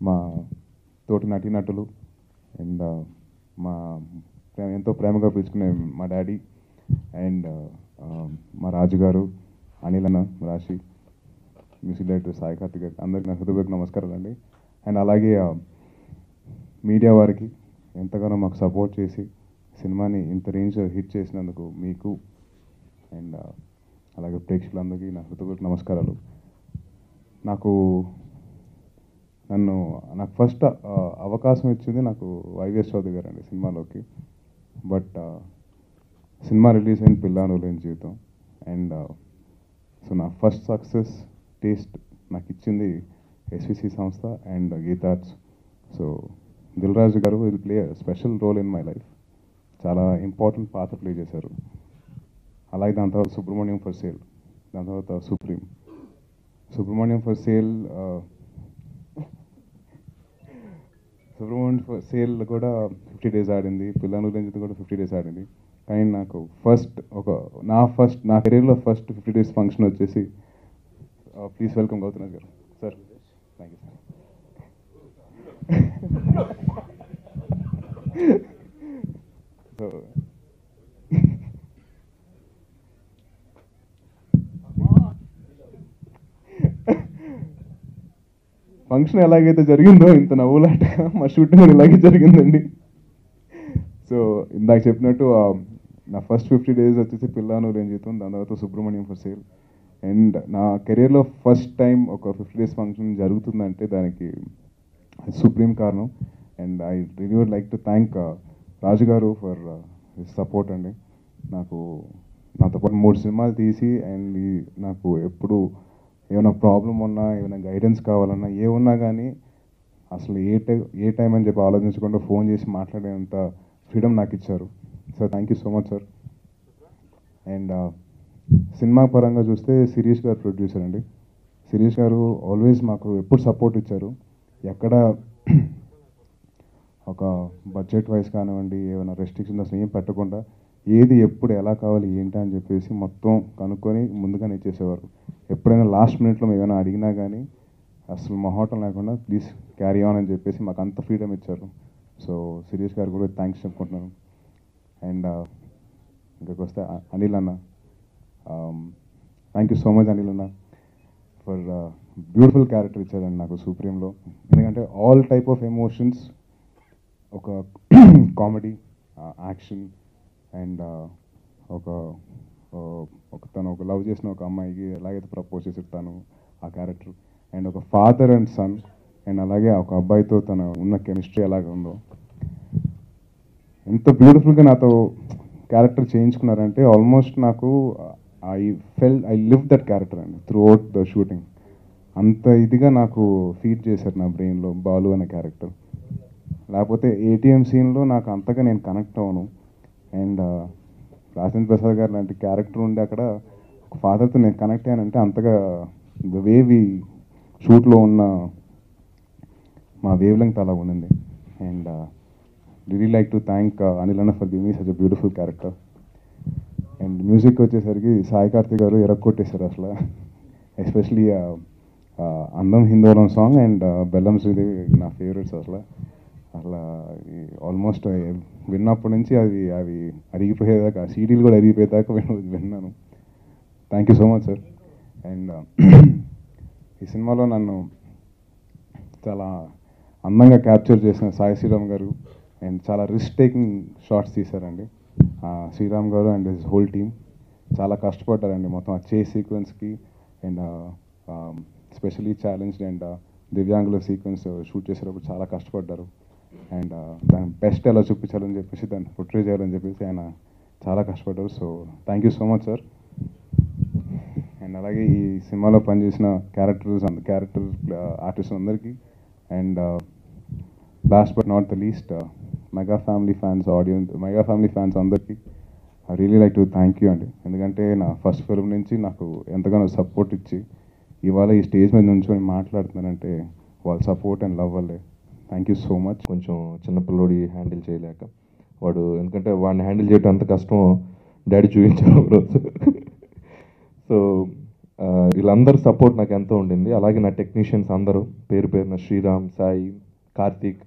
మా తోటి నటీనటులు అండ్ మా ఎంతో ప్రేమగా పిలుచుకునే మా డాడీ అండ్ మా రాజుగారు, అనిల్ అన్న, రాశి, మ్యూజిక్ డైరెక్టర్ సాయి కార్తిక్ గారు, అందరికీ నా హృదయపూర్వక నమస్కారాలు అండి. అండ్ అలాగే మీడియా వారికి ఎంతగానో మాకు సపోర్ట్ చేసి సినిమాని ఇంత రేంజ్ హిట్ చేసినందుకు మీకు అండ్ అలాగే ప్రేక్షకులందరికీ నా హృదయపూర్వక నమస్కారాలు. నాకు ఫస్ట్ అవకాశం ఇచ్చింది నాకు వైవిఎస్ చౌదరి గారు అండి సినిమాలోకి. బట్ సినిమా రిలీజ్ అయిన పిల్లాను లేని జీవితం అండ్ సో నా ఫస్ట్ సక్సెస్ టేస్ట్ నాకు ఇచ్చింది ఎస్విసి సంస్థ and Geetha Arts. So Dil Raju garu will play special role in my life. చాలా ఇంపార్టెంట్ పాత్ర ప్లే చేశారు. అలాగే దాని తర్వాత సుబ్రహ్మణ్యం ఫర్ సేల్, దాని తర్వాత సుబ్రహ్మణ్యం ఫర్ సేల్ కూడా 50 days ఆడింది. పిల్లాను రేంజ్ కూడా 50 days ఆడింది. కానీ నాకు నా కెరీర్లో ఫస్ట్ 50 days ఫంక్షన్ వచ్చేసి ప్లీజ్ వెల్కమ్ గౌతమ్రాజ్ గారు sir. Thank you sir. So function ఎలాగైతే జరిగిందో ఇంత నవ్వులాట మా షూటింగ్ కూడా ఇలాగే జరిగిందండి. సో ఇందాక చెప్పినట్టు నా ఫస్ట్ 50 days వచ్చేసి పిల్లాను రేంజ్ జీవితం, దాని తర్వాత సుబ్రహ్మణ్యం ఫర్ సేల్. అండ్ నా కెరీర్లో ఫస్ట్ టైం ఒక 50 days ఫంక్షన్ జరుగుతుందంటే దానికి సుప్రీం కారణం. And I really would like to thank Raju garu for his support అండి. నాతో పాటు 3 సినిమాలు తీసి అండ్ నాకు ఎప్పుడు ఏమైనా ప్రాబ్లం ఉన్నా, ఏమైనా గైడెన్స్ కావాలన్నా, ఏమున్నా కానీ అసలు ఏ టైం అని చెప్పి ఆలోచించకుండా ఫోన్ చేసి మాట్లాడేంత ఫ్రీడమ్ నాకు ఇచ్చారు. Sir thank you so much sir. And cinema పరంగా చూస్తే శిరీష్ గారు ప్రొడ్యూసర్ అండి. శిరీష్ గారు ఆల్వేస్ మాకు ఎప్పుడు సపోర్ట్ ఇచ్చారు. ఎక్కడ ఒక బడ్జెట్ వైజ్ కానివ్వండి, ఏమైనా రెస్ట్రిక్షన్స్ అసలు ఏం పెట్టకుండా ఏది ఎప్పుడు ఎలా కావాలి ఏంటి అని చెప్పేసి మొత్తం కనుక్కొని ముందుగానే ఇచ్చేసేవారు. ఎప్పుడైనా లాస్ట్ మినిట్లో మేము ఏమైనా అడిగినా కానీ అసలు మొహమాటం లేకుండా ప్లీజ్ క్యారీ ఆన్ అని చెప్పేసి మాకు అంత ఫ్రీడమ్ ఇచ్చారు. సో శిరీష్ గారు కూడా థ్యాంక్స్ చెప్పుకుంటున్నాను. అండ్ ఇంకొక వస్తే అనిల్ అన్న, thank you so much Anil anna for beautiful character ఇచ్చారండి నాకు సుప్రీంలో. ఎందుకంటే ఆల్ టైప్ ఆఫ్ ఎమోషన్స్, ఒక కామెడీ, యాక్షన్ అండ్ తను ఒక లవ్ చేసిన ఒక అమ్మాయికి ఎలాగైతే ప్రపోజ్ చేసిస్తాను ఆ క్యారెక్టర్, అండ్ ఒక ఫాదర్ అండ్ సన్, అండ్ అలాగే ఒక అబ్బాయితో తన ఉన్న కెమిస్ట్రీ ఎలాగ ఉందో ఎంత బ్యూటిఫుల్గా నాతో క్యారెక్టర్ చేయించుకున్నారంటే ఆల్మోస్ట్ నాకు ఐ లివ్ దట్ క్యారెక్టర్ అండి త్రూ అవుట్ ద షూటింగ్. అంత ఇదిగా నాకు ఫీడ్ చేశారు నా బ్రెయిన్లో బాలు అనే క్యారెక్టర్. లేకపోతే ఏటీఎం సీన్లో నాకు అంతగా నేను కనెక్ట్ అవ్వను. అండ్ రాజేంద్ర ప్రసాద్ గారు లాంటి క్యారెక్టర్ ఉండి అక్కడ ఒక ఫాదర్తో నేను కనెక్ట్ అయ్యానంటే అంతగా ద వే షూట్లో ఉన్న మా వేవ్ లెంగ్త్ అలా ఉండింది. And really like to thank Anil anna for giving me such a beautiful character. And music వచ్చేసరికి సాయి కార్తిక్ గారు ఎరక్కొట్టేశారు అసలు. ఎస్పెషలీ అందం హిందోళం సాంగ్ అండ్ బెల్లం శ్రీదేవి నా ఫేవరెట్స్ అసలు. ఆల్మోస్ట్ విన్నప్పటి నుంచి అవి అరిగిపోయేదాకా, సీడీలు కూడా అరిగిపోయేదాకా విన్నాను. Thank you so much sir. And ఈ సినిమాలో నన్ను చాలా అందంగా క్యాప్చర్ చేసిన సాయి శ్రీరామ్ గారు అండ్ చాలా రిస్క్ టేకింగ్ షాట్స్ తీశారండి. శ్రీరామ్ గారు అండ్ హిస్ హోల్ టీమ్ చాలా కష్టపడ్డారండి మొత్తం ఆ చేస్ సీక్వెన్స్కి. అండ్ స్పెషలీ ఛాలెంజ్డ్ అండ్ దివ్యాంగుల సీక్వెన్స్ షూట్ చేసేటప్పుడు చాలా కష్టపడ్డారు. అండ్ దాని బెస్ట్ ఎలా చూపించాలని చెప్పేసి దాన్ని పోర్ట్రే చేయాలని చెప్పేసి ఆయన చాలా కష్టపడ్డారు. So thank you so much sir. And అలాగే ఈ సినిమాలో పనిచేసిన క్యారెక్టర్ ఆర్టిస్ట్ అందరికీ and last but not the least mega family fans అందరికీ I really like to thank you అండి. ఎందుకంటే నా ఫస్ట్ ఫిల్మ్ నుంచి నాకు ఎంతగానో సపోర్ట్ ఇచ్చి ఇవాళ ఈ స్టేజ్ మీద నుంచొని మాట్లాడుతున్నానంటే వాళ్ళ సపోర్ట్ అండ్ లవ్ వల్లే. Thank you so much. కొంచెం చిన్నపిల్లోడి హ్యాండిల్ చేయలేక ఎందుకంటే వాడిని హ్యాండిల్ చేయడం అంత కష్టం డాడీ చూపించారు రోజు. సో వీళ్ళందరి సపోర్ట్ నాకు ఎంతో ఉండింది. అలాగే నా టెక్నీషియన్స్ అందరూ పేరు పేరున శ్రీరామ్, సాయి, కార్తీక్,